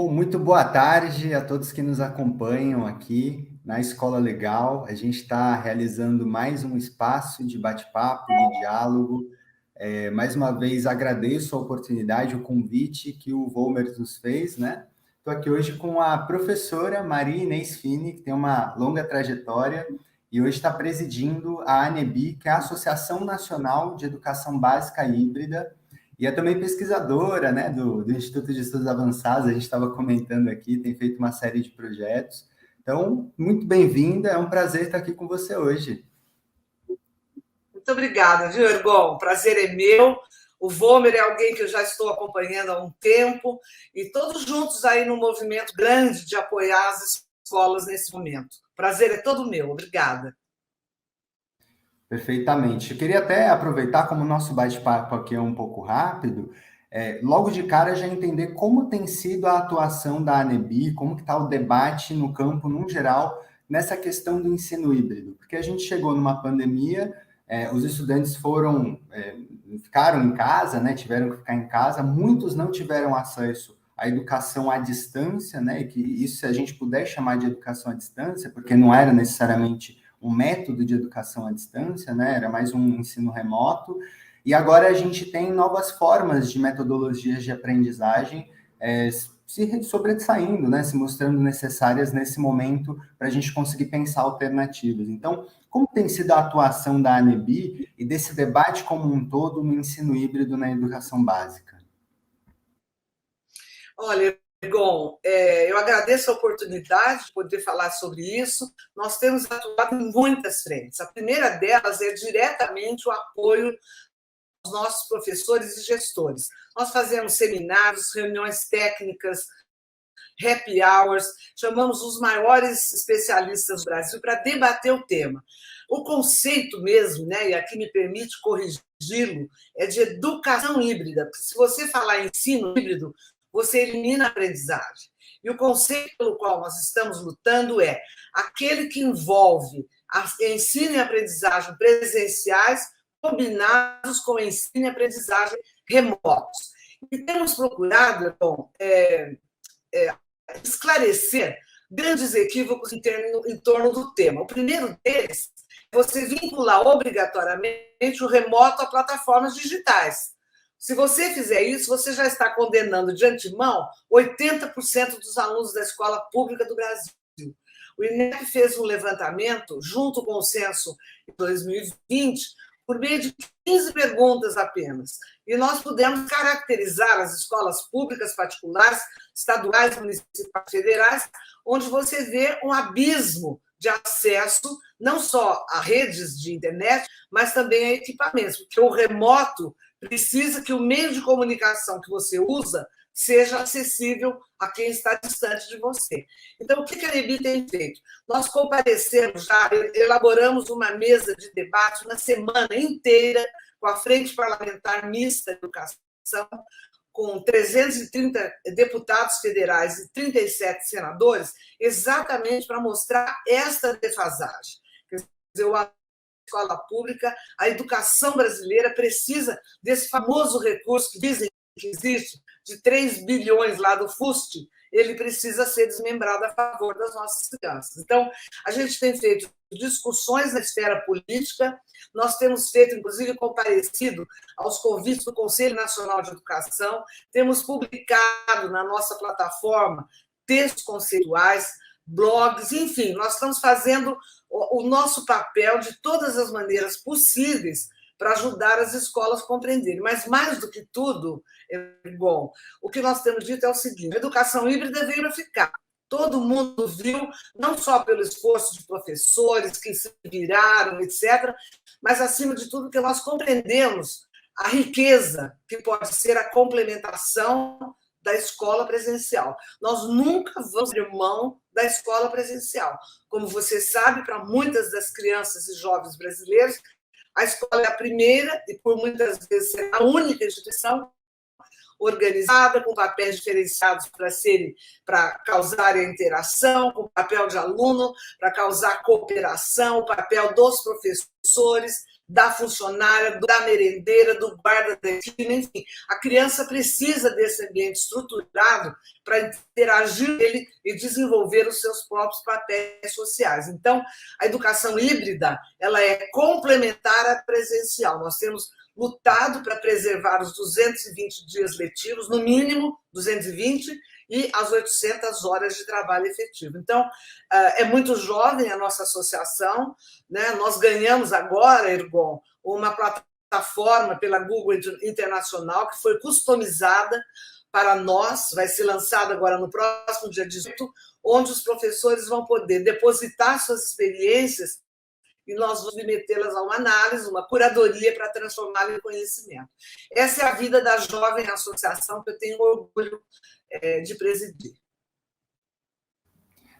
Bom, muito boa tarde a todos que nos acompanham aqui na Escola Legal. A gente está realizando mais um espaço de bate-papo, de diálogo. Mais uma vez agradeço a oportunidade, o convite que o Volmer nos fez, né? Estou aqui hoje com a professora Maria Inês Fini, que tem uma longa trajetória e hoje está presidindo a ANEBI, que é a Associação Nacional de Educação Básica Híbrida, e é também pesquisadora, né, do Instituto de Estudos Avançados, a gente estava comentando aqui, tem feito uma série de projetos. Então, muito bem-vinda, é um prazer estar aqui com você hoje. Muito obrigada, viu, Ergon? O prazer é meu. O Vomer é alguém que eu já estou acompanhando há um tempo e todos juntos aí no movimento grande de apoiar as escolas nesse momento. O prazer é todo meu. Obrigada. Perfeitamente. Eu queria até aproveitar, como o nosso bate-papo aqui é um pouco rápido, logo de cara já entender como tem sido a atuação da ANEBI, como que está o debate no campo, no geral, nessa questão do ensino híbrido. Porque a gente chegou numa pandemia, os estudantes ficaram em casa, né, tiveram que ficar em casa, muitos não tiveram acesso à educação à distância, né, e que isso, se a gente puder chamar de educação à distância, porque não era necessariamente um método de educação à distância, né? Era mais um ensino remoto. E agora a gente tem novas formas de metodologias de aprendizagem se sobressaindo, né? Se mostrando necessárias nesse momento para a gente conseguir pensar alternativas. Então, como tem sido a atuação da ANEBI e desse debate como um todo no ensino híbrido na educação básica? Olha, Ergon, eu agradeço a oportunidade de poder falar sobre isso. Nós temos atuado em muitas frentes. A primeira delas é diretamente o apoio aos nossos professores e gestores. Nós fazemos seminários, reuniões técnicas, happy hours, chamamos os maiores especialistas do Brasil para debater o tema. O conceito mesmo, né, e aqui me permite corrigi-lo, é de educação híbrida, porque se você falar em ensino híbrido, você elimina a aprendizagem. E o conceito pelo qual nós estamos lutando é aquele que envolve ensino e aprendizagem presenciais combinados com ensino e aprendizagem remotos. E temos procurado, bom, esclarecer grandes equívocos em torno do tema. O primeiro deles é você vincular obrigatoriamente o remoto a plataformas digitais. Se você fizer isso, você já está condenando de antemão 80% dos alunos da escola pública do Brasil. O INEP fez um levantamento, junto com o censo de 2020, por meio de 15 perguntas apenas. E nós pudemos caracterizar as escolas públicas, particulares, estaduais, municipais, federais, onde você vê um abismo de acesso, não só a redes de internet, mas também a equipamentos, porque o remoto precisa que o meio de comunicação que você usa seja acessível a quem está distante de você. Então, o que a ANEBI tem feito? Nós comparecemos já, elaboramos uma mesa de debate uma semana inteira com a Frente Parlamentar Mista de Educação, com 330 deputados federais e 37 senadores, exatamente para mostrar esta defasagem. Quer dizer, a escola pública, a educação brasileira precisa desse famoso recurso que dizem que existe, de 3 bilhões lá do FUST, ele precisa ser desmembrado a favor das nossas crianças. Então, a gente tem feito discussões na esfera política, nós temos feito, inclusive, comparecido aos convites do Conselho Nacional de Educação, temos publicado na nossa plataforma textos conceituais, blogs, enfim, nós estamos fazendo o nosso papel de todas as maneiras possíveis para ajudar as escolas a compreenderem. Mas, mais do que tudo, bom, o que nós temos dito é o seguinte: a educação híbrida veio para ficar. Todo mundo viu, não só pelo esforço de professores que se viraram, etc., mas, acima de tudo, que nós compreendemos a riqueza que pode ser a complementação da escola presencial. Nós nunca vamos abrir mão da escola presencial. Como você sabe, para muitas das crianças e jovens brasileiros, a escola é a primeira e, por muitas vezes, a única instituição organizada, com papéis diferenciados para causar a interação, com papel de aluno, para causar cooperação, o papel dos professores, da funcionária, da merendeira, do guarda da esquina, enfim. A criança precisa desse ambiente estruturado para interagir com ele e desenvolver os seus próprios papéis sociais. Então, a educação híbrida, ela é complementar à presencial. Nós temos lutado para preservar os 220 dias letivos, no mínimo 220, e as 800 horas de trabalho efetivo. Então, é muito jovem a nossa associação, né? Nós ganhamos agora, Ergon, uma plataforma pela Google Internacional que foi customizada para nós, vai ser lançada agora no próximo dia 18, onde os professores vão poder depositar suas experiências e nós vamos submetê-las a uma análise, uma curadoria para transformá-la em conhecimento. Essa é a vida da jovem associação que eu tenho orgulho de presidir.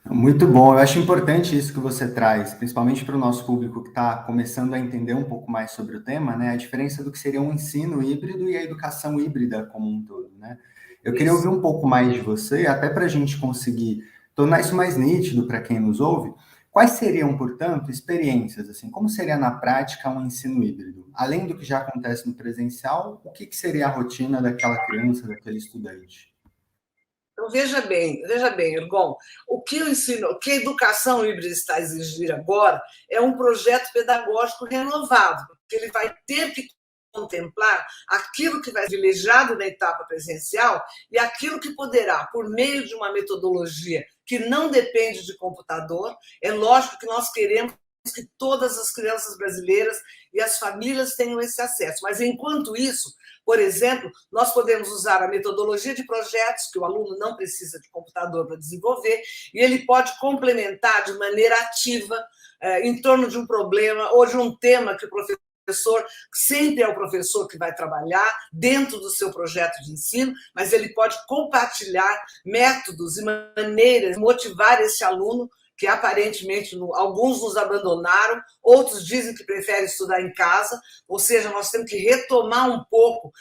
Muito bom, eu acho importante isso que você traz, principalmente para o nosso público que está começando a entender um pouco mais sobre o tema, né? A diferença do que seria um ensino híbrido e a educação híbrida como um todo, né? Eu queria ouvir um pouco mais de você, até para a gente conseguir tornar isso mais nítido para quem nos ouve. Quais seriam, portanto, experiências, assim, como seria na prática um ensino híbrido? Além do que já acontece no presencial, o que seria a rotina daquela criança, daquele estudante? Então, veja bem, Ergon, o que o ensino, o que a educação híbrida está a exigir agora é um projeto pedagógico renovado, porque ele vai ter que contemplar aquilo que vai ser privilegiado na etapa presencial e aquilo que poderá, por meio de uma metodologia que não depende de computador, é lógico que nós queremos que todas as crianças brasileiras e as famílias tenham esse acesso. Mas, enquanto isso, por exemplo, nós podemos usar a metodologia de projetos, que o aluno não precisa de computador para desenvolver, e ele pode complementar de maneira ativa em torno de um problema ou de um tema que o professor, sempre é o professor que vai trabalhar dentro do seu projeto de ensino, mas ele pode compartilhar métodos e maneiras de motivar esse aluno que aparentemente alguns nos abandonaram, outros dizem que preferem estudar em casa, ou seja, nós temos que retomar um pouco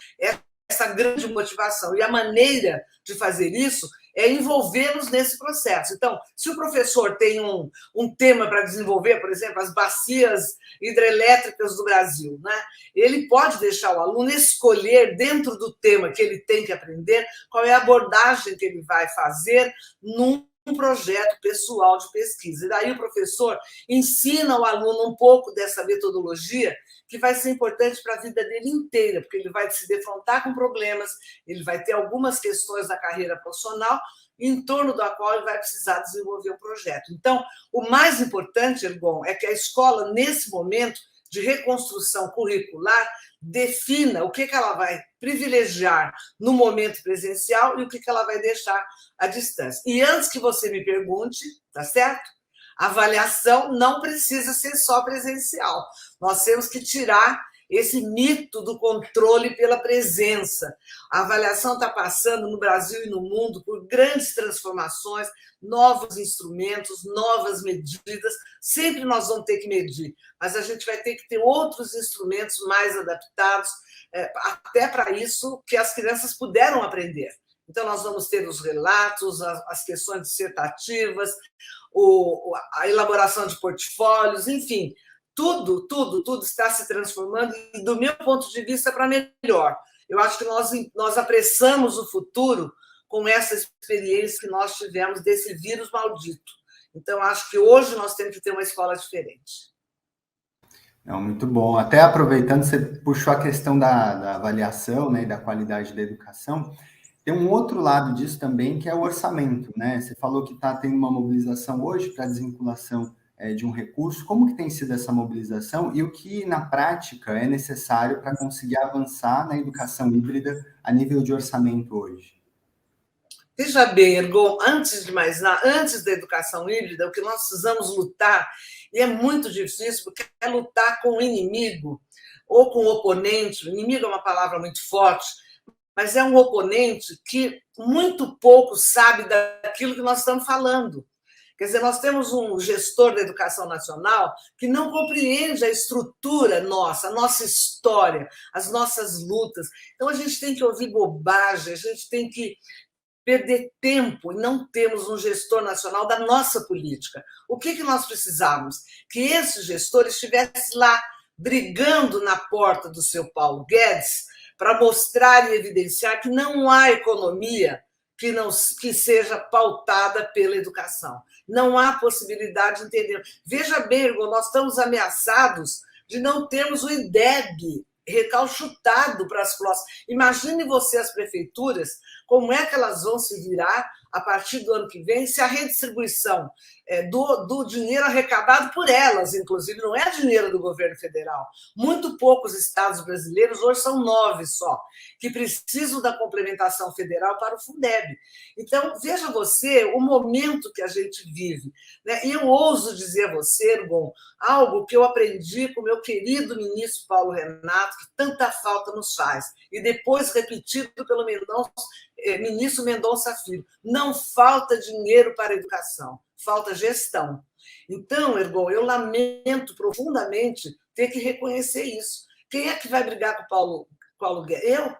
essa grande motivação. E a maneira de fazer isso é envolvê-los nesse processo. Então, se o professor tem um tema para desenvolver, por exemplo, as bacias hidrelétricas do Brasil, né? Ele pode deixar o aluno escolher, dentro do tema que ele tem que aprender, qual é a abordagem que ele vai fazer num projeto pessoal de pesquisa. E daí o professor ensina o aluno um pouco dessa metodologia que vai ser importante para a vida dele inteira, porque ele vai se defrontar com problemas, ele vai ter algumas questões da carreira profissional em torno da qual ele vai precisar desenvolver um projeto. Então, o mais importante, Ergon, é que a escola, nesse momento de reconstrução curricular, defina o que ela vai privilegiar no momento presencial e o que ela vai deixar à distância. E antes que você me pergunte, tá certo? A avaliação não precisa ser só presencial. Nós temos que tirar esse mito do controle pela presença. A avaliação está passando no Brasil e no mundo por grandes transformações, novos instrumentos, novas medidas. Sempre nós vamos ter que medir, mas a gente vai ter que ter outros instrumentos mais adaptados, até para isso que as crianças puderam aprender. Então, nós vamos ter os relatos, as questões dissertativas, a elaboração de portfólios, enfim, tudo está se transformando e, do meu ponto de vista, para melhor. Eu acho que nós apressamos o futuro com essa experiência que nós tivemos desse vírus maldito. Então, acho que hoje nós temos que ter uma escola diferente. Não, muito bom. Até aproveitando, você puxou a questão da avaliação, né, e da qualidade da educação. Tem um outro lado disso também, que é o orçamento, né? Você falou que está tendo uma mobilização hoje para a desvinculação de um recurso. Como que tem sido essa mobilização e o que, na prática, é necessário para conseguir avançar na educação híbrida a nível de orçamento hoje? Veja bem, Ergon, antes de mais nada, antes da educação híbrida, o que nós precisamos lutar, e é muito difícil, porque é lutar com o inimigo ou com o oponente. O inimigo é uma palavra muito forte, mas é um oponente que muito pouco sabe daquilo que nós estamos falando. Quer dizer, nós temos um gestor da educação nacional que não compreende a estrutura nossa, a nossa história, as nossas lutas. Então, a gente tem que ouvir bobagem, a gente tem que perder tempo e não temos um gestor nacional da nossa política. O que nós precisamos? Que esse gestor estivesse lá brigando na porta do seu Paulo Guedes para mostrar e evidenciar que não há economia que seja pautada pela educação. Não há possibilidade de entender. Veja bem, nós estamos ameaçados de não termos o IDEB recalchutado para as próximas. Imagine você, as prefeituras, como é que elas vão se virar a partir do ano que vem, se a redistribuição do dinheiro arrecadado por elas, inclusive, não é dinheiro do governo federal. Muito poucos estados brasileiros, hoje são 9 só, que precisam da complementação federal para o Fundeb. Então, veja você o momento que a gente vive. Né? E eu ouso dizer a você, Ergon, algo que eu aprendi com o meu querido ministro Paulo Renato, que tanta falta nos faz, e depois repetido pelo ministro Mendonça Filho. Não falta dinheiro para a educação, falta gestão. Então, Ergon, eu lamento profundamente ter que reconhecer isso. Quem é que vai brigar com o Paulo Guedes? Eu?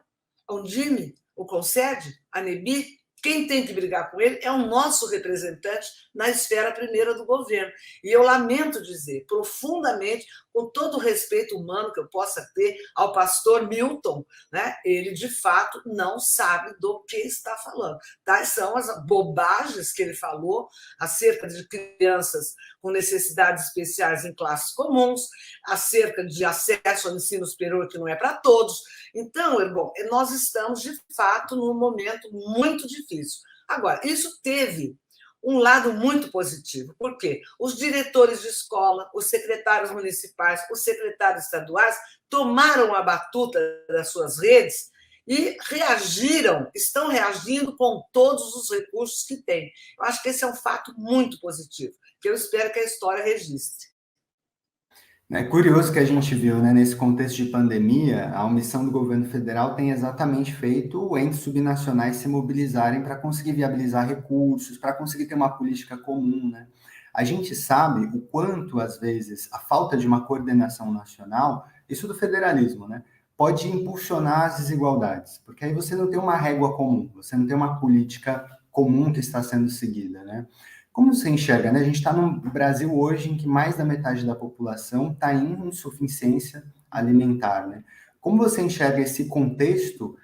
A Undime? O Concede? A Nebi? Quem tem que brigar com ele é o nosso representante na esfera primeira do governo. E eu lamento dizer, profundamente, com todo o respeito humano que eu possa ter ao pastor Milton, né? Ele, de fato, não sabe do que está falando. Tais são as bobagens que ele falou acerca de crianças com necessidades especiais em classes comuns, acerca de acesso ao ensino superior que não é para todos. Então, Ergon, nós estamos, de fato, num momento muito difícil. Agora, isso teve um lado muito positivo. Por quê? Os diretores de escola, os secretários municipais, os secretários estaduais tomaram a batuta das suas redes e reagiram, estão reagindo com todos os recursos que têm. Eu acho que esse é um fato muito positivo, que eu espero que a história registre. É curioso que a gente viu, né, nesse contexto de pandemia, a omissão do governo federal tem exatamente feito entes subnacionais se mobilizarem para conseguir viabilizar recursos, para conseguir ter uma política comum, né? A gente sabe o quanto, às vezes, a falta de uma coordenação nacional, isso do federalismo, né, pode impulsionar as desigualdades, porque aí você não tem uma régua comum, você não tem uma política comum que está sendo seguida, né? Como você enxerga, né? A gente está num Brasil hoje em que mais da metade da população está em insuficiência alimentar, né? Como você enxerga esse contexto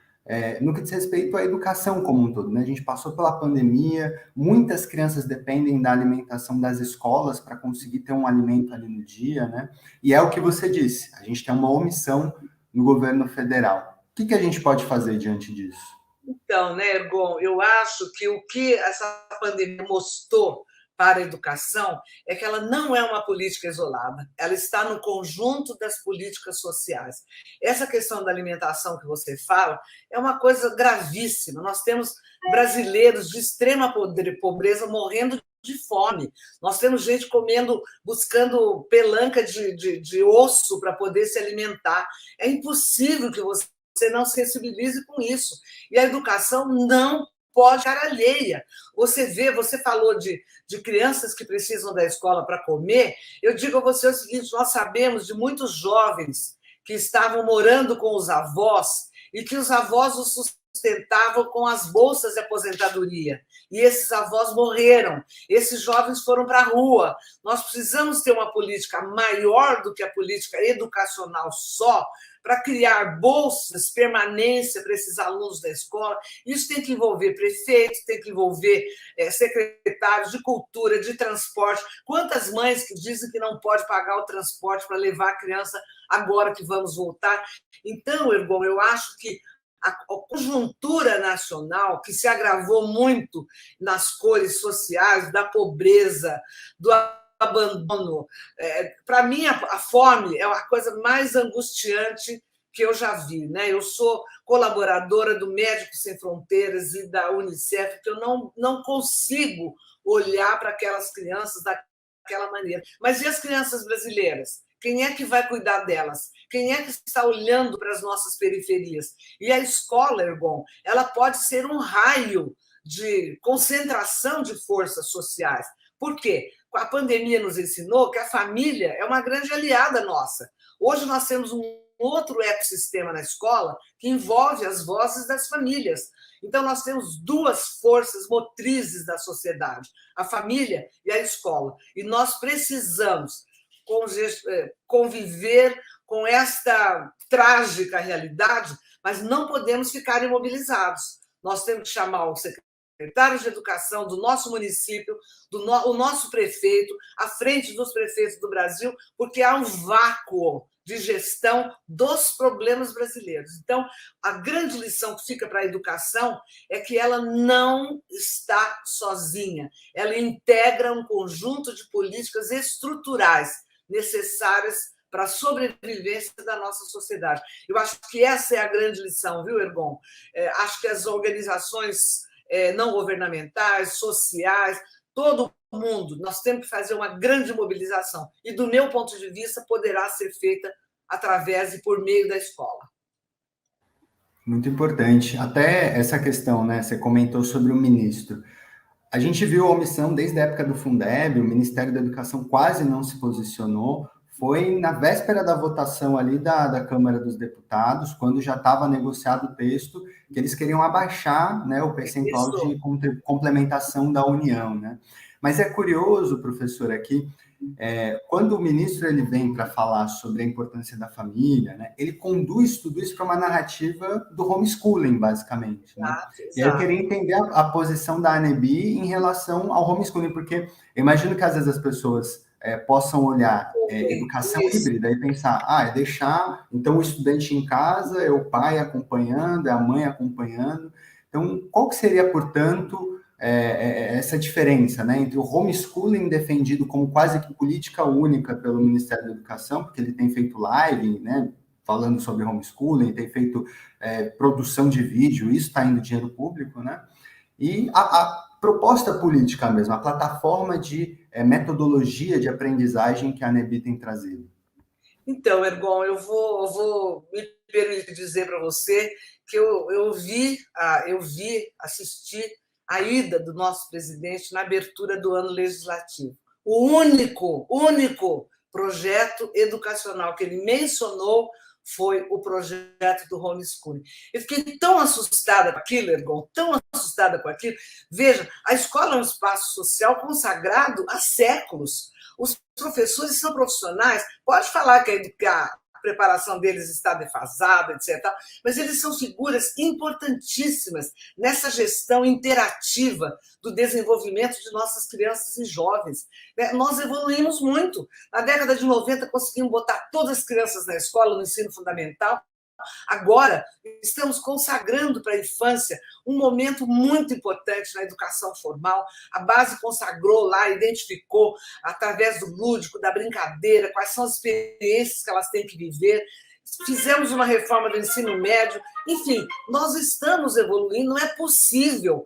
no que diz respeito à educação como um todo, né? A gente passou pela pandemia, muitas crianças dependem da alimentação das escolas para conseguir ter um alimento ali no dia, né? E é o que você disse, a gente tem uma omissão no governo federal. O que a gente pode fazer diante disso? Então, né, Ergon, eu acho que o que essa pandemia mostrou para a educação é que ela não é uma política isolada, ela está no conjunto das políticas sociais. Essa questão da alimentação que você fala é uma coisa gravíssima. Nós temos brasileiros de extrema pobreza morrendo de fome. Nós temos gente comendo, buscando pelanca de osso para poder se alimentar. É impossível que você não se sensibilize com isso. E a educação não pode ficar alheia. Você falou de crianças que precisam da escola para comer. Eu digo a você o seguinte: nós sabemos de muitos jovens que estavam morando com os avós e que os avós os sustentavam com as bolsas de aposentadoria. E esses avós morreram, esses jovens foram para a rua. Nós precisamos ter uma política maior do que a política educacional só, para criar bolsas, permanência para esses alunos da escola. Isso tem que envolver prefeitos, tem que envolver secretários de cultura, de transporte. Quantas mães que dizem que não pode pagar o transporte para levar a criança agora que vamos voltar? Então, Ergon, eu acho que a conjuntura nacional, que se agravou muito nas cores sociais, da pobreza, do abandono. Para mim, a fome é a coisa mais angustiante que eu já vi. Né? Eu sou colaboradora do Médicos Sem Fronteiras e da Unicef, que eu não consigo olhar para aquelas crianças daquela maneira. Mas e as crianças brasileiras? Quem é que vai cuidar delas? Quem é que está olhando para as nossas periferias? E a escola, Ergon, ela pode ser um raio de concentração de forças sociais. Por quê? A pandemia nos ensinou que a família é uma grande aliada nossa. Hoje nós temos um outro ecossistema na escola que envolve as vozes das famílias. Então, nós temos duas forças motrizes da sociedade, a família e a escola. E nós precisamos conviver com esta trágica realidade, mas não podemos ficar imobilizados. Nós temos que chamar o secretário de Educação do nosso município, o nosso prefeito, à frente dos prefeitos do Brasil, porque há um vácuo de gestão dos problemas brasileiros. Então, a grande lição que fica para a educação é que ela não está sozinha, ela integra um conjunto de políticas estruturais necessárias para a sobrevivência da nossa sociedade. Eu acho que essa é a grande lição, viu, Ergon? Acho que as organizações não governamentais, sociais, todo mundo, nós temos que fazer uma grande mobilização. E, do meu ponto de vista, poderá ser feita através e por meio da escola. Muito importante. Até essa questão, né? Você comentou sobre o ministro. A gente viu a omissão desde a época do Fundeb, o Ministério da Educação quase não se posicionou. Foi na véspera da votação ali da Câmara dos Deputados, quando já estava negociado o texto, que eles queriam abaixar, né, o percentual de complementação da União, né? Mas é curioso, professor, aqui, quando o ministro ele vem para falar sobre a importância da família, né, ele conduz tudo isso para uma narrativa do homeschooling, basicamente. Né? E aí eu queria entender a posição da ANEBI em relação ao homeschooling, porque eu imagino que às vezes as pessoas possam olhar educação híbrida e pensar, é deixar então o estudante em casa, é o pai acompanhando, é a mãe acompanhando. Então, qual que seria, portanto, essa diferença, né, entre o homeschooling defendido como quase que política única pelo Ministério da Educação, porque ele tem feito live, né, falando sobre homeschooling, tem feito produção de vídeo, isso está indo dinheiro público, né, e a proposta política mesmo, a plataforma de metodologia de aprendizagem que a ANEBI tem trazido. Então, Ergon, eu vou me permitir dizer para você que eu vi, assistir a ida do nosso presidente na abertura do ano legislativo. O único projeto educacional que ele mencionou foi o projeto do homeschooling. Eu fiquei tão assustada com aquilo, Ergon, tão assustada com aquilo. Veja, a escola é um espaço social consagrado há séculos. Os professores são profissionais, pode falar que a preparação deles está defasada, etc. Mas eles são figuras importantíssimas nessa gestão interativa do desenvolvimento de nossas crianças e jovens. Nós evoluímos muito. Na década de 90, conseguimos botar todas as crianças na escola, no ensino fundamental. Agora, estamos consagrando para a infância um momento muito importante na educação formal. A base consagrou lá, identificou, através do lúdico, da brincadeira, quais são as experiências que elas têm que viver. Fizemos uma reforma do ensino médio. Enfim, nós estamos evoluindo. Não é possível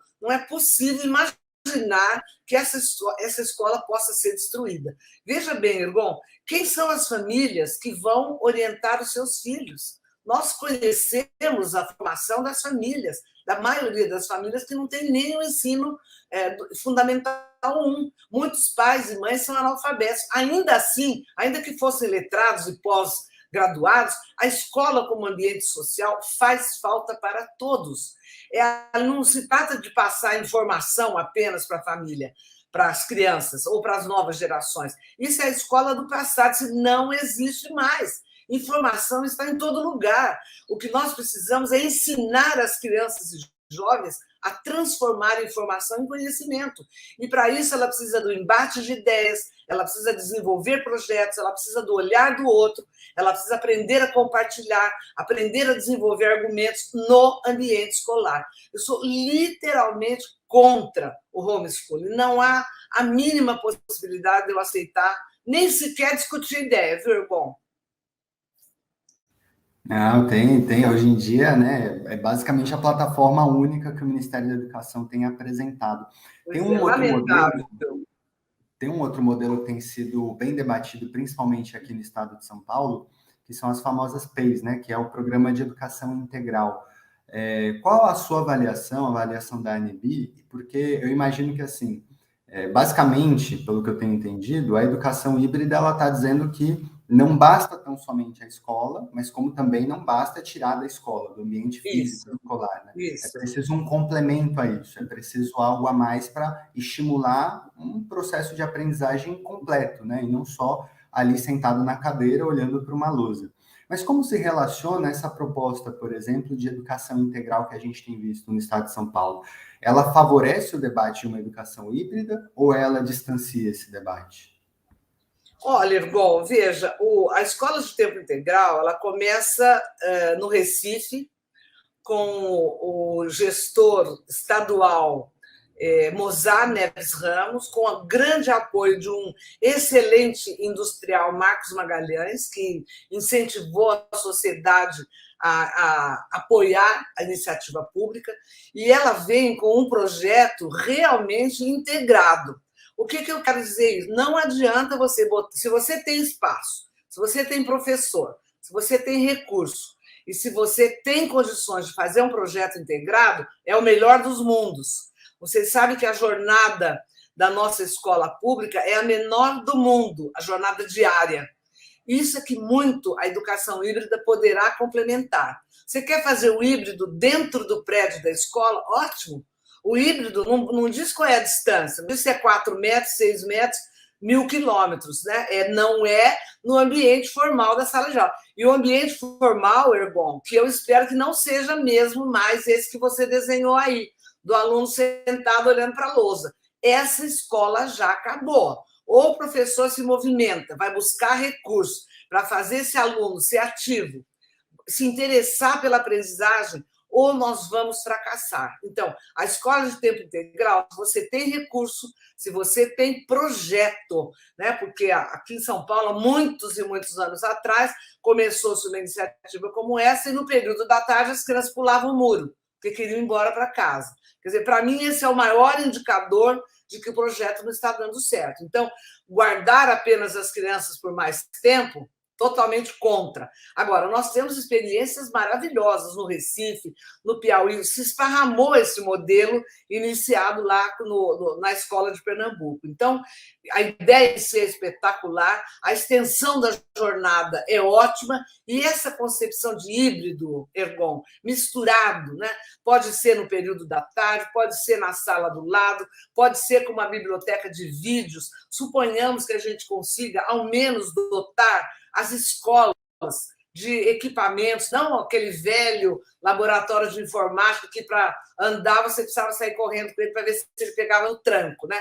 imaginar que essa escola possa ser destruída. Veja bem, Ergon, quem são as famílias que vão orientar os seus filhos? Nós conhecemos a formação das famílias, da maioria das famílias que não tem nem o ensino fundamental 1. Muitos pais e mães são analfabetos. Ainda assim, ainda que fossem letrados e pós-graduados, a escola como ambiente social faz falta para todos. Não se trata de passar informação apenas para a família, para as crianças ou para as novas gerações. Isso é a escola do passado, isso não existe mais. Informação está em todo lugar. O que nós precisamos é ensinar as crianças e jovens a transformar a informação em conhecimento. E, para isso, ela precisa do embate de ideias, ela precisa desenvolver projetos, ela precisa do olhar do outro, ela precisa aprender a compartilhar, aprender a desenvolver argumentos no ambiente escolar. Eu sou literalmente contra o homeschooling. Não há a mínima possibilidade de eu aceitar, nem sequer discutir ideia, viu, Ergon? Não, tem. Hoje em dia, né, é basicamente a plataforma única que o Ministério da Educação tem apresentado. Tem um outro modelo que tem sido bem debatido, principalmente aqui no estado de São Paulo, que são as famosas PEIs, né, que é o Programa de Educação Integral. Qual a sua avaliação, a avaliação da ANEBI? Porque eu imagino que, assim, basicamente, pelo que eu tenho entendido, a educação híbrida ela está dizendo que não basta tão somente a escola, mas como também não basta tirar da escola, do ambiente físico escolar. Né? É preciso um complemento a isso, é preciso algo a mais para estimular um processo de aprendizagem completo, né? E não só ali sentado na cadeira olhando para uma lousa. Mas como se relaciona essa proposta, por exemplo, de educação integral que a gente tem visto no estado de São Paulo? Ela favorece o debate de uma educação híbrida ou ela distancia esse debate? Olha, Ergon, veja, a escola de tempo integral ela começa no Recife, com o gestor estadual Mozar Neves Ramos, com o grande apoio de um excelente industrial, Marcos Magalhães, que incentivou a sociedade a apoiar a iniciativa pública, e ela vem com um projeto realmente integrado. O que eu quero dizer? Não adianta você botar, se você tem espaço, se você tem professor, se você tem recurso, e se você tem condições de fazer um projeto integrado, é o melhor dos mundos. Vocês sabem que a jornada da nossa escola pública é a menor do mundo, a jornada diária. Isso é que muito a educação híbrida poderá complementar. Você quer fazer o híbrido dentro do prédio da escola? Ótimo. O híbrido não diz qual é a distância, não diz se é 4 metros, 6 metros, 1.000 quilômetros, né? Não é no ambiente formal da sala de aula. E o ambiente formal, Ergon, que eu espero que não seja mesmo mais esse que você desenhou aí, do aluno sentado olhando para a lousa. Essa escola já acabou. Ou o professor se movimenta, vai buscar recursos para fazer esse aluno ser ativo, se interessar pela aprendizagem, ou nós vamos fracassar. Então, a escola de tempo integral, se você tem recurso, se você tem projeto, né? Porque aqui em São Paulo, muitos e muitos anos atrás, começou-se uma iniciativa como essa, e no período da tarde as crianças pulavam o muro, porque queriam ir embora para casa. Quer dizer, para mim, esse é o maior indicador de que o projeto não está dando certo. Então, guardar apenas as crianças por mais tempo, totalmente contra. Agora, nós temos experiências maravilhosas no Recife, no Piauí, se esparramou esse modelo iniciado lá na escola de Pernambuco. Então, a ideia de ser espetacular, a extensão da jornada é ótima, e essa concepção de híbrido, Ergon, misturado, né? Pode ser no período da tarde, pode ser na sala do lado, pode ser com uma biblioteca de vídeos. Suponhamos que a gente consiga, ao menos, dotar as escolas de equipamentos, não aquele velho laboratório de informática que para andar você precisava sair correndo com ele para ver se ele pegava no tranco, né?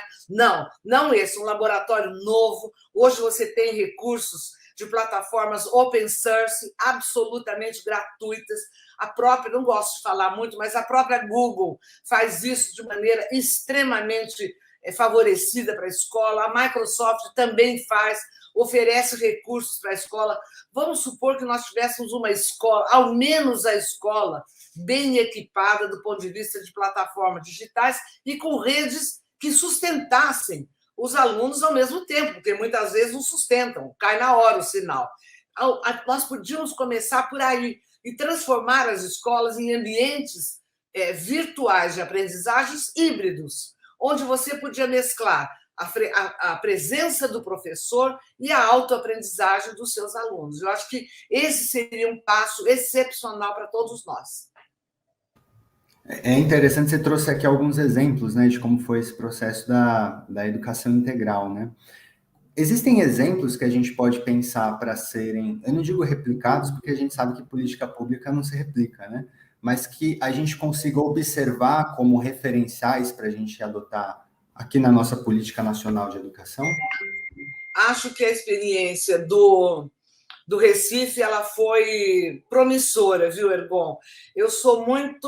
Não esse, um laboratório novo. Hoje você tem recursos de plataformas open source, absolutamente gratuitas. A própria, não gosto de falar muito, mas a própria Google faz isso de maneira extremamente favorecida para a escola. A Microsoft também faz, oferece recursos para a escola. Vamos supor que nós tivéssemos uma escola, ao menos a escola, bem equipada do ponto de vista de plataformas digitais e com redes que sustentassem os alunos ao mesmo tempo, porque muitas vezes não sustentam, cai na hora o sinal. Nós podíamos começar por aí e transformar as escolas em ambientes virtuais de aprendizagens híbridos, onde você podia mesclar a presença do professor e a autoaprendizagem dos seus alunos. Eu acho que esse seria um passo excepcional para todos nós. É interessante, você trouxe aqui alguns exemplos, né, de como foi esse processo da educação integral, né? Existem exemplos que a gente pode pensar para serem, eu não digo replicados, porque a gente sabe que política pública não se replica, né? Mas que a gente consiga observar como referenciais para a gente adotar aqui na nossa política nacional de educação? Acho que a experiência do Recife ela foi promissora, viu, Ergon? Eu sou muito,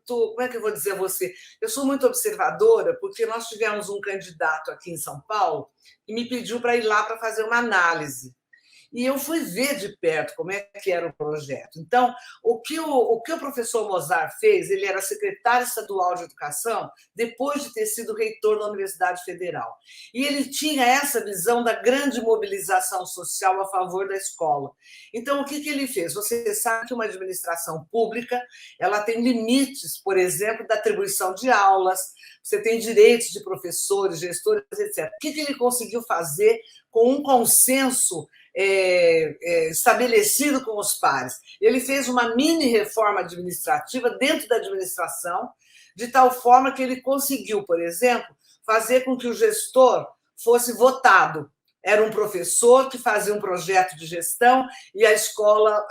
como é que eu vou dizer a você? Eu sou muito observadora, porque nós tivemos um candidato aqui em São Paulo e me pediu para ir lá para fazer uma análise. E eu fui ver de perto como é que era o projeto. Então, o que o professor Mozart fez, ele era secretário estadual de educação depois de ter sido reitor da Universidade Federal. E ele tinha essa visão da grande mobilização social a favor da escola. Então, o que ele fez? Você sabe que uma administração pública ela tem limites, por exemplo, da atribuição de aulas, você tem direitos de professores, gestores, etc. O que ele conseguiu fazer com um consenso estabelecido com os pares? Ele fez uma mini reforma administrativa dentro da administração, de tal forma que ele conseguiu, por exemplo, fazer com que o gestor fosse votado. era um professor que fazia um projeto de gestão e a escola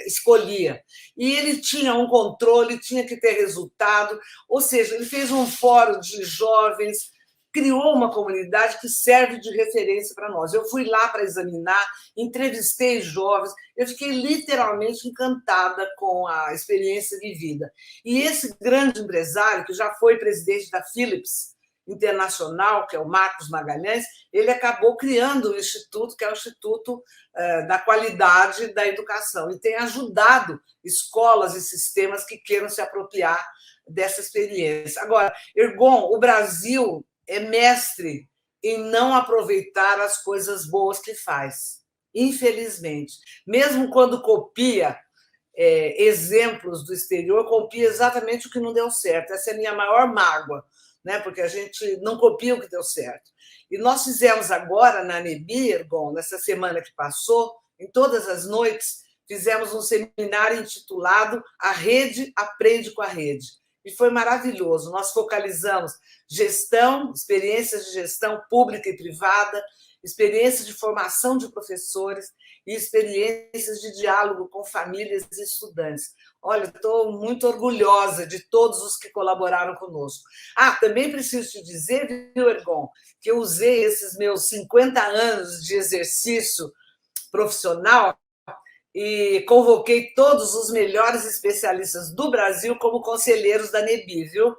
escolhia. E ele tinha um controle, tinha que ter resultado, ou seja, ele fez um fórum de jovens, criou uma comunidade que serve de referência para nós. Eu fui lá para examinar, entrevistei jovens, eu fiquei literalmente encantada com a experiência vivida. E esse grande empresário, que já foi presidente da Philips Internacional, que é o Marcos Magalhães, ele acabou criando um instituto, que é o Instituto da Qualidade da Educação, e tem ajudado escolas e sistemas que queiram se apropriar dessa experiência. Agora, Ergon, o Brasil é mestre em não aproveitar as coisas boas que faz, infelizmente. Mesmo quando copia exemplos do exterior, copia exatamente o que não deu certo. Essa é a minha maior mágoa, né? Porque a gente não copia o que deu certo. E nós fizemos agora, na ANEBI, Ergon, nessa semana que passou, em todas as noites, fizemos um seminário intitulado A Rede Aprende com a Rede. E foi maravilhoso. Nós focalizamos gestão, experiências de gestão pública e privada, experiências de formação de professores e experiências de diálogo com famílias e estudantes. Olha, estou muito orgulhosa de todos os que colaboraram conosco. Também preciso te dizer, viu, Ergon, que eu usei esses meus 50 anos de exercício profissional e convoquei todos os melhores especialistas do Brasil como conselheiros da ANEBI, viu?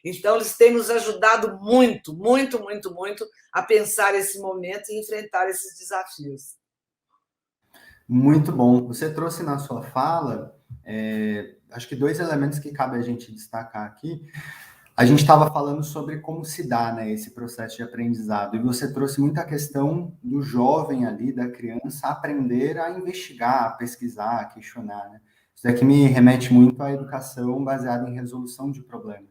Então, eles têm nos ajudado muito, muito, muito, muito a pensar esse momento e enfrentar esses desafios. Muito bom. Você trouxe na sua fala, acho que 2 elementos que cabe a gente destacar aqui. A gente estava falando sobre como se dá, né, esse processo de aprendizado, e você trouxe muita questão do jovem ali, da criança, aprender a investigar, a pesquisar, a questionar, né? Isso daqui me remete muito à educação baseada em resolução de problemas.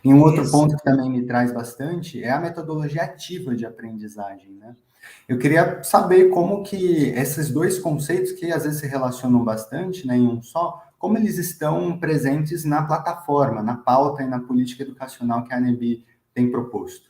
E um outro ponto que também me traz bastante é a metodologia ativa de aprendizagem, né? Eu queria saber como que esses 2 conceitos, que às vezes se relacionam bastante, né, em um só, como eles estão presentes na plataforma, na pauta e na política educacional que a ANEBI tem proposto.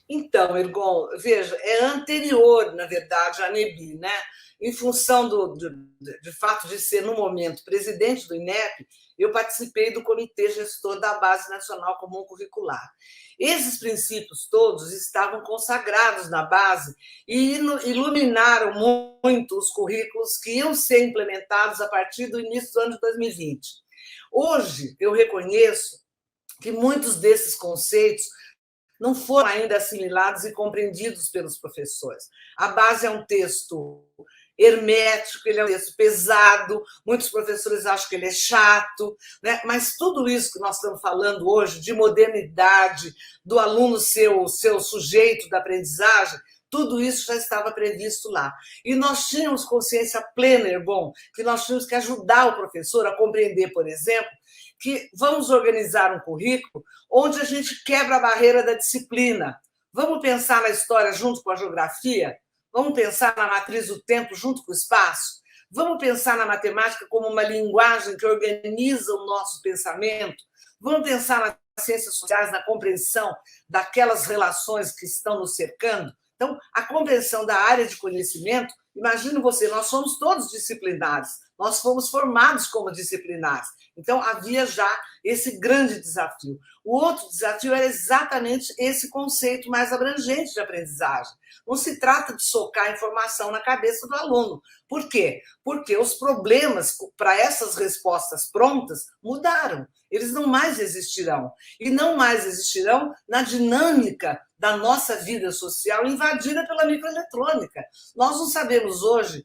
Então, Ergon, veja, é anterior, na verdade, à ANEBI, né? Em função de fato de ser, no momento, presidente do INEP, eu participei do Comitê Gestor da Base Nacional Comum Curricular. Esses princípios todos estavam consagrados na base e iluminaram muito os currículos que iam ser implementados a partir do início do ano de 2020. Hoje, eu reconheço que muitos desses conceitos não foram ainda assimilados e compreendidos pelos professores. A base é um texto hermético, ele é um texto pesado, muitos professores acham que ele é chato, né? Mas tudo isso que nós estamos falando hoje, de modernidade, do aluno ser o seu sujeito da aprendizagem, tudo isso já estava previsto lá. E nós tínhamos consciência plena, Ergon, que nós tínhamos que ajudar o professor a compreender, por exemplo, que vamos organizar um currículo onde a gente quebra a barreira da disciplina. Vamos pensar na história junto com a geografia? Vamos pensar na matriz do tempo junto com o espaço? Vamos pensar na matemática como uma linguagem que organiza o nosso pensamento? Vamos pensar nas ciências sociais, na compreensão daquelas relações que estão nos cercando? Então, a compreensão da área de conhecimento, imagine você, nós somos todos disciplinares, nós fomos formados como disciplinares. Então, havia já esse grande desafio. O outro desafio era exatamente esse conceito mais abrangente de aprendizagem. Não se trata de socar informação na cabeça do aluno. Por quê? Porque os problemas para essas respostas prontas mudaram. Eles não mais existirão. E não mais existirão na dinâmica da nossa vida social invadida pela microeletrônica. Nós não sabemos hoje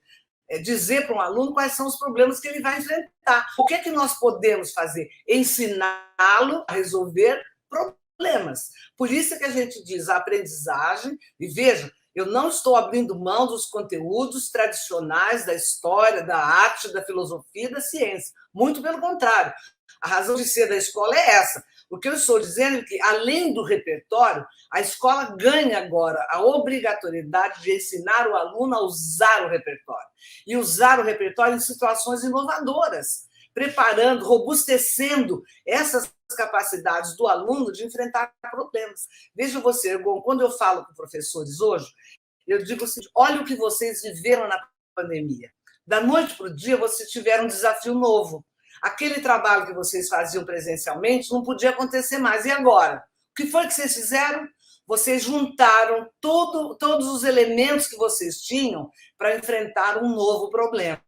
dizer para um aluno quais são os problemas que ele vai enfrentar. O que é que nós podemos fazer? Ensiná-lo a resolver problemas. Por isso é que a gente diz a aprendizagem, e veja, eu não estou abrindo mão dos conteúdos tradicionais da história, da arte, da filosofia e da ciência. Muito pelo contrário. A razão de ser da escola é essa. O que eu estou dizendo é que, além do repertório, a escola ganha agora a obrigatoriedade de ensinar o aluno a usar o repertório. E usar o repertório em situações inovadoras, preparando, robustecendo essas capacidades do aluno de enfrentar problemas. Veja você, Ergon, quando eu falo com professores hoje, Eu digo assim, olha o que vocês viveram na pandemia. Da noite para o dia, vocês tiveram um desafio novo. Aquele trabalho que vocês faziam presencialmente não podia acontecer mais. E agora? O que foi que vocês fizeram? Vocês juntaram todos os elementos que vocês tinham para enfrentar um novo problema.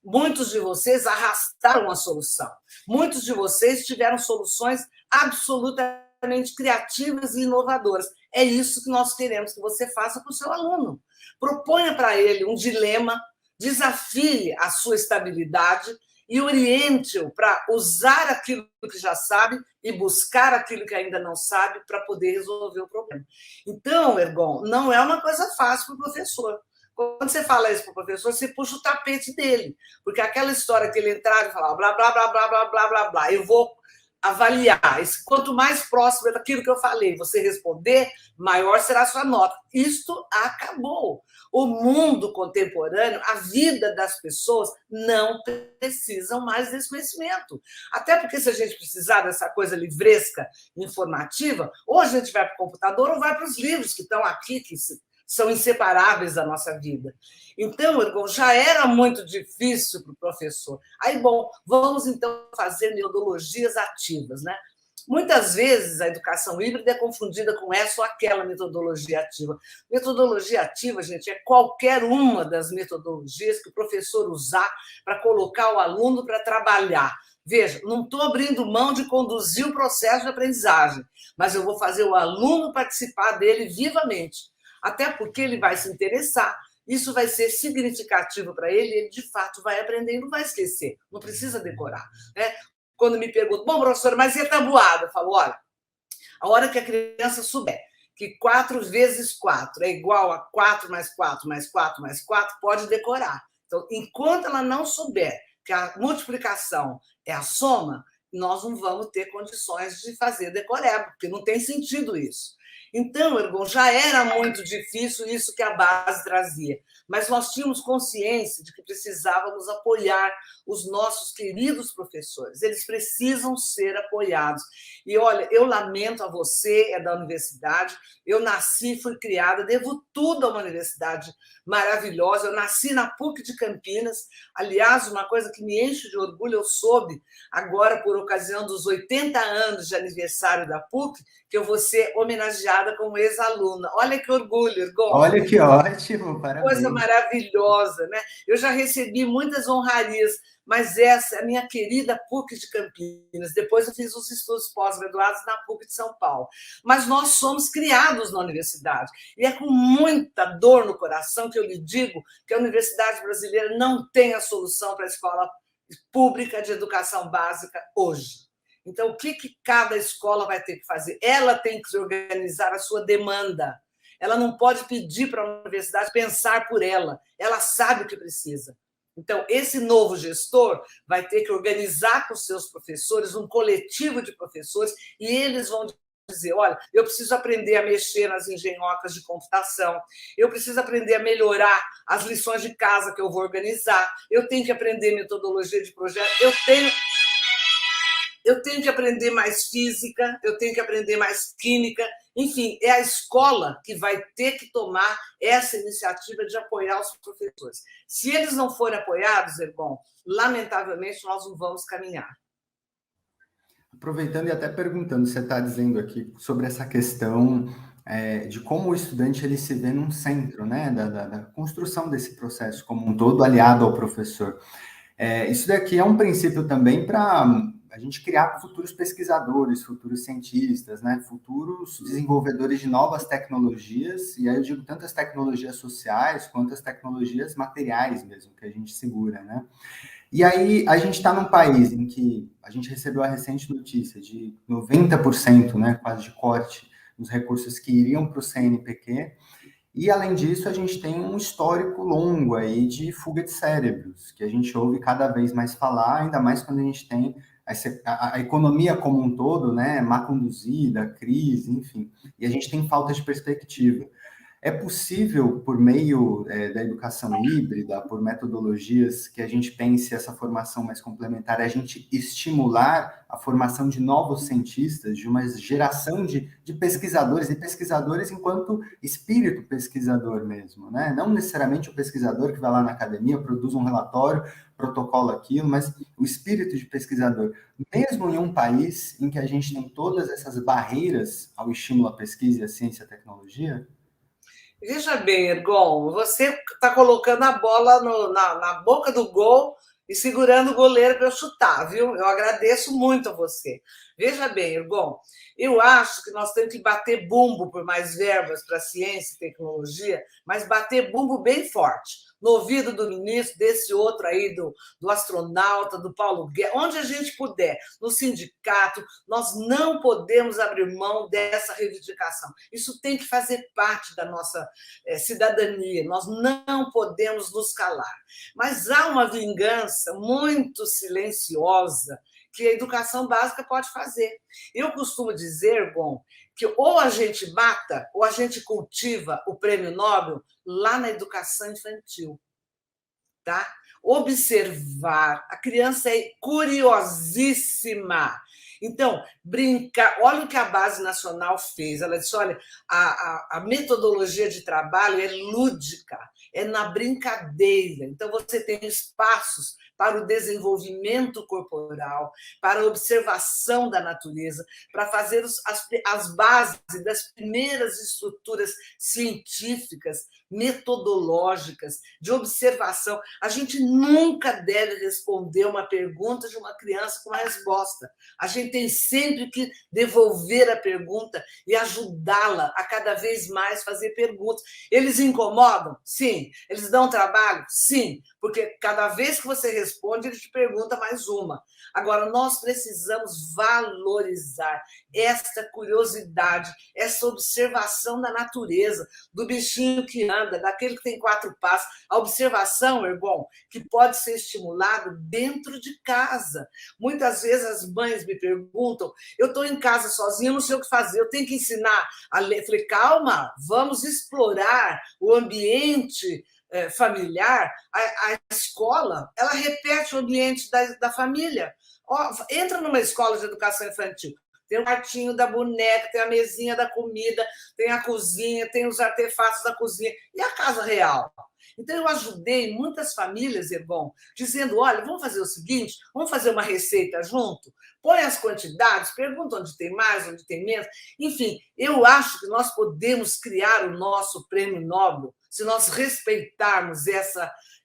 Muitos de vocês arrastaram a solução. Muitos de vocês tiveram soluções absolutamente criativas e inovadoras. É isso que nós queremos que você faça para o seu aluno. Proponha para ele um dilema, desafie a sua estabilidade e oriente-o para usar aquilo que já sabe e buscar aquilo que ainda não sabe para poder resolver o problema. Então, Ergon, não é uma coisa fácil para o professor. Quando você fala isso para o professor, você puxa o tapete dele, porque aquela história que ele entrava e falava blá, blá, blá, blá, blá, blá, blá, blá, eu vou avaliar. Quanto mais próximo daquilo que eu falei você responder, maior será a sua nota. Isto acabou. O mundo contemporâneo, a vida das pessoas não precisam mais desse conhecimento. Até porque se a gente precisar dessa coisa livresca, informativa, ou a gente vai para o computador ou vai para os livros que estão aqui, que são inseparáveis da nossa vida. Então, Ergon, já era muito difícil para o professor. Aí, bom, vamos então fazer metodologias ativas, né? Muitas vezes a educação híbrida é confundida com essa ou aquela metodologia ativa. Metodologia ativa, gente, é qualquer uma das metodologias que o professor usar para colocar o aluno para trabalhar. Veja, não estou abrindo mão de conduzir o processo de aprendizagem, mas eu vou fazer o aluno participar dele vivamente. Até porque ele vai se interessar, isso vai ser significativo para ele, ele de fato vai aprender e não vai esquecer, não precisa decorar. Né? Quando me perguntam, bom, professora, mas e a tabuada? Eu falo, olha, a hora que a criança souber que 4 vezes 4 é igual a 4 mais 4 mais 4 mais 4, pode decorar. Então, enquanto ela não souber que a multiplicação é a soma, nós não vamos ter condições de fazer decoreba, porque não tem sentido isso. Então, Ergon, já era muito difícil isso que a base trazia, mas nós tínhamos consciência de que precisávamos apoiar os nossos queridos professores, eles precisam ser apoiados. E, olha, eu lamento a você, é da universidade, eu nasci, fui criada, devo tudo a uma universidade maravilhosa, eu nasci na PUC de Campinas, aliás, uma coisa que me enche de orgulho, eu soube, agora, por ocasião dos 80 anos de aniversário da PUC, que eu vou ser homenageada como ex-aluna. Olha que orgulho, Ergon. Olha que ótimo, parabéns. Coisa maravilhosa, né? Eu já recebi muitas honrarias, mas essa é a minha querida PUC de Campinas. Depois eu fiz os estudos pós-graduados na PUC de São Paulo. Mas nós somos criados na universidade. E é com muita dor no coração que eu lhe digo que a universidade brasileira não tem a solução para a escola pública de educação básica hoje. Então, o que cada escola vai ter que fazer? Ela tem que organizar a sua demanda. Ela não pode pedir para a universidade pensar por ela. Ela sabe o que precisa. Então, esse novo gestor vai ter que organizar com os seus professores um coletivo de professores e eles vão dizer, olha, eu preciso aprender a mexer nas engenhocas de computação, eu preciso aprender a melhorar as lições de casa que eu vou organizar, eu tenho que aprender metodologia de projeto, eu tenho que aprender mais física, eu tenho que aprender mais química. Enfim, é a escola que vai ter que tomar essa iniciativa de apoiar os professores. Se eles não forem apoiados, Ergon, lamentavelmente nós não vamos caminhar. Aproveitando e até perguntando, você está dizendo aqui sobre essa questão de como o estudante ele se vê num centro, né, da construção desse processo como um todo, aliado ao professor. Isso daqui é um princípio também para a gente criar futuros pesquisadores, futuros cientistas, né? Futuros desenvolvedores de novas tecnologias, e aí eu digo tanto as tecnologias sociais quanto as tecnologias materiais mesmo, que a gente segura, né? E aí a gente está num país em que a gente recebeu a recente notícia de 90%, né, quase de corte nos recursos que iriam para o CNPq, e, além disso, a gente tem um histórico longo aí de fuga de cérebros, que a gente ouve cada vez mais falar, ainda mais quando a gente tem a economia como um todo, né, má conduzida, crise, enfim, e a gente tem falta de perspectiva. É possível, por meio da educação híbrida, por metodologias que a gente pense essa formação mais complementar, a gente estimular a formação de novos cientistas, de uma geração de pesquisadores, e pesquisadores enquanto espírito pesquisador mesmo, né? Não necessariamente o pesquisador que vai lá na academia, produz um relatório, protocola aquilo, mas o espírito de pesquisador. Mesmo em um país em que a gente tem todas essas barreiras ao estímulo à pesquisa e à ciência e à tecnologia. Veja bem, Ergon, você está colocando a bola na boca do gol e segurando o goleiro para eu chutar, viu? Eu agradeço muito a você. Veja bem, Ergon, eu acho que nós temos que bater bumbo por mais verbas para ciência e tecnologia, mas bater bumbo bem forte. No ouvido do ministro, desse outro aí, do astronauta, do Paulo Guedes, onde a gente puder, no sindicato, nós não podemos abrir mão dessa reivindicação. Isso tem que fazer parte da nossa cidadania, nós não podemos nos calar. Mas há uma vingança muito silenciosa que a educação básica pode fazer. Eu costumo dizer, bom, que ou a gente mata ou a gente cultiva o prêmio Nobel lá na educação infantil. Tá? Observar. A criança é curiosíssima. Então, brincar. Olha o que a Base Nacional fez. Ela disse: olha, a metodologia de trabalho é lúdica, é na brincadeira. Então, você tem espaços para o desenvolvimento corporal, para a observação da natureza, para fazer as bases das primeiras estruturas científicas, metodológicas, de observação. A gente nunca deve responder uma pergunta de uma criança com uma resposta. A gente tem sempre que devolver a pergunta e ajudá-la a cada vez mais fazer perguntas. Eles incomodam? Sim. Eles dão trabalho? Sim. Porque cada vez que você responde, ele te pergunta mais uma. Agora, nós precisamos valorizar esta curiosidade, essa observação da natureza, do bichinho que anda, daquele que tem 4 passos. A observação, Ergon, que pode ser estimulado dentro de casa. Muitas vezes as mães me perguntam: eu estou em casa sozinha, eu não sei o que fazer, eu tenho que ensinar a ler. Eu falei: calma, vamos explorar o ambiente familiar. A escola, ela repete o ambiente da família. Entra numa escola de educação infantil, tem o quartinho da boneca, tem a mesinha da comida, tem a cozinha, tem os artefatos da cozinha. E a casa real? Então, eu ajudei muitas famílias, Ergon, dizendo: olha, vamos fazer o seguinte, vamos fazer uma receita junto, põe as quantidades, pergunta onde tem mais, onde tem menos. Enfim, eu acho que nós podemos criar o nosso prêmio Nobel se nós respeitarmos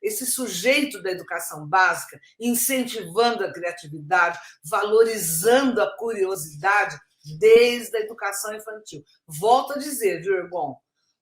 esse sujeito da educação básica, incentivando a criatividade, valorizando a curiosidade desde a educação infantil. Volto a dizer, viu, Ergon?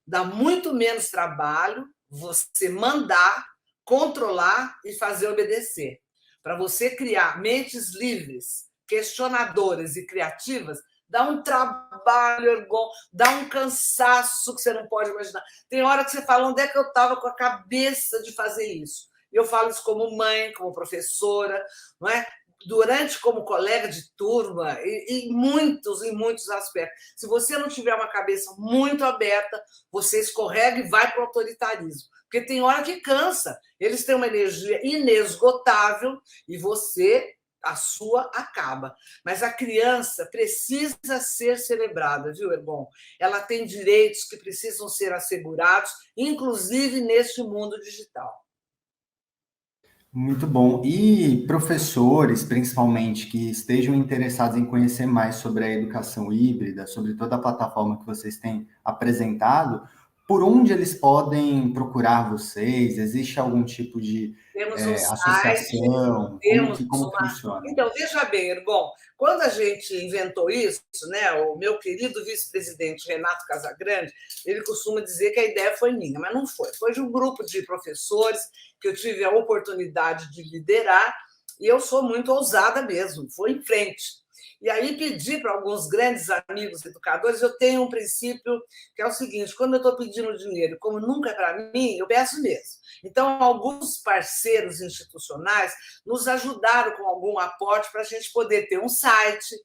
Dá muito menos trabalho você mandar, controlar e fazer obedecer. Para você criar mentes livres, questionadoras e criativas, dá um trabalho, Ergon, dá um cansaço que você não pode imaginar. Tem hora que você fala: onde é que eu estava com a cabeça de fazer isso? E eu falo isso como mãe, como professora, não é? Durante como colega de turma, em muitos aspectos. Se você não tiver uma cabeça muito aberta, você escorrega e vai para o autoritarismo. Porque tem hora que cansa. Eles têm uma energia inesgotável e a sua acaba. Mas a criança precisa ser celebrada, viu, Ergon? Ela tem direitos que precisam ser assegurados, inclusive neste mundo digital. Muito bom. E professores, principalmente, que estejam interessados em conhecer mais sobre a educação híbrida, sobre toda a plataforma que vocês têm apresentado, por onde eles podem procurar vocês? Existe algum tipo de Temos um site, associação? Como que funciona? Então, veja bem, Ergon, quando a gente inventou isso, né, o meu querido vice-presidente Renato Casagrande, ele costuma dizer que a ideia foi minha, mas não foi. Foi de um grupo de professores que eu tive a oportunidade de liderar, e eu sou muito ousada mesmo, foi em frente. E aí pedi para alguns grandes amigos educadores. Eu tenho um princípio que é o seguinte: quando eu estou pedindo dinheiro, como nunca é para mim, eu peço mesmo. Então, alguns parceiros institucionais nos ajudaram com algum aporte para a gente poder ter um site,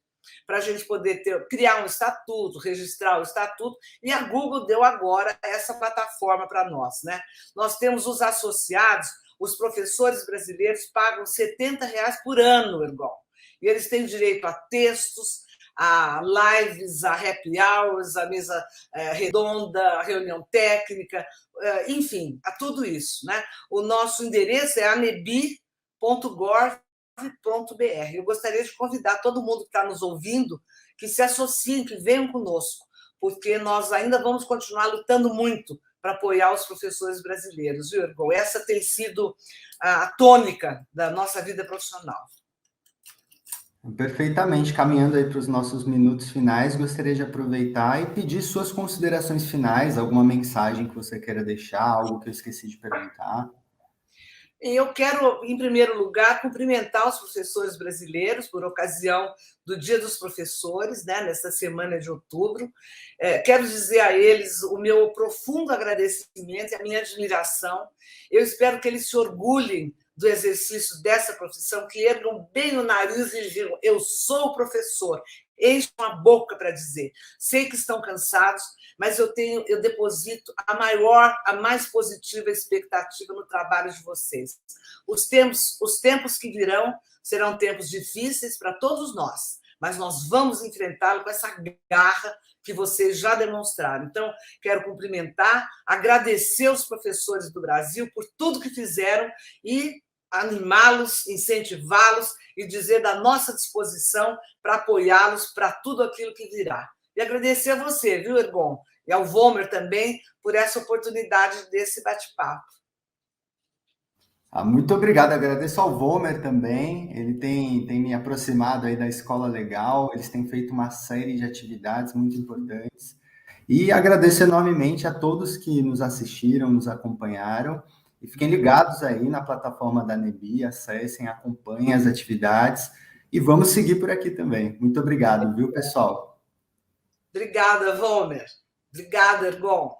para a gente poder criar um estatuto, registrar o estatuto, e a Google deu agora essa plataforma para nós, né? Nós temos os associados, os professores brasileiros pagam R$ 70 por ano, Ergon, e eles têm direito a textos, a lives, a happy hours, a mesa redonda, a reunião técnica, enfim, a tudo isso, né? O nosso endereço é anebi.gov.br. Eu gostaria de convidar todo mundo que está nos ouvindo que se associem, que venham conosco, porque nós ainda vamos continuar lutando muito para apoiar os professores brasileiros, viu, Ergon? Essa tem sido a tônica da nossa vida profissional. Perfeitamente. Caminhando aí para os nossos minutos finais, gostaria de aproveitar e pedir suas considerações finais, alguma mensagem que você queira deixar, algo que eu esqueci de perguntar. Eu quero, em primeiro lugar, cumprimentar os professores brasileiros por ocasião do Dia dos Professores, né, nessa semana de outubro. Quero dizer a eles o meu profundo agradecimento e a minha admiração. Eu espero que eles se orgulhem do exercício dessa profissão, que ergam bem o nariz e digam: eu sou professor. Enchem a boca para dizer. Sei que estão cansados, mas eu deposito a mais positiva expectativa no trabalho de vocês. Os tempos que virão serão tempos difíceis para todos nós, mas nós vamos enfrentá-lo com essa garra que vocês já demonstraram. Então, quero cumprimentar, agradecer os professores do Brasil por tudo que fizeram e animá-los, incentivá-los e dizer da nossa disposição para apoiá-los para tudo aquilo que virá. E agradecer a você, viu, Ergon? E ao Vomer também por essa oportunidade desse bate-papo. Muito obrigado, agradeço ao Vomer também, ele tem me aproximado aí da Escola Legal, eles têm feito uma série de atividades muito importantes, e agradeço enormemente a todos que nos assistiram, nos acompanharam, e fiquem ligados aí na plataforma da Anebi, acessem, acompanhem as atividades, e vamos seguir por aqui também. Muito obrigado, viu, pessoal? Obrigada, Vomer. Obrigada, Ergon.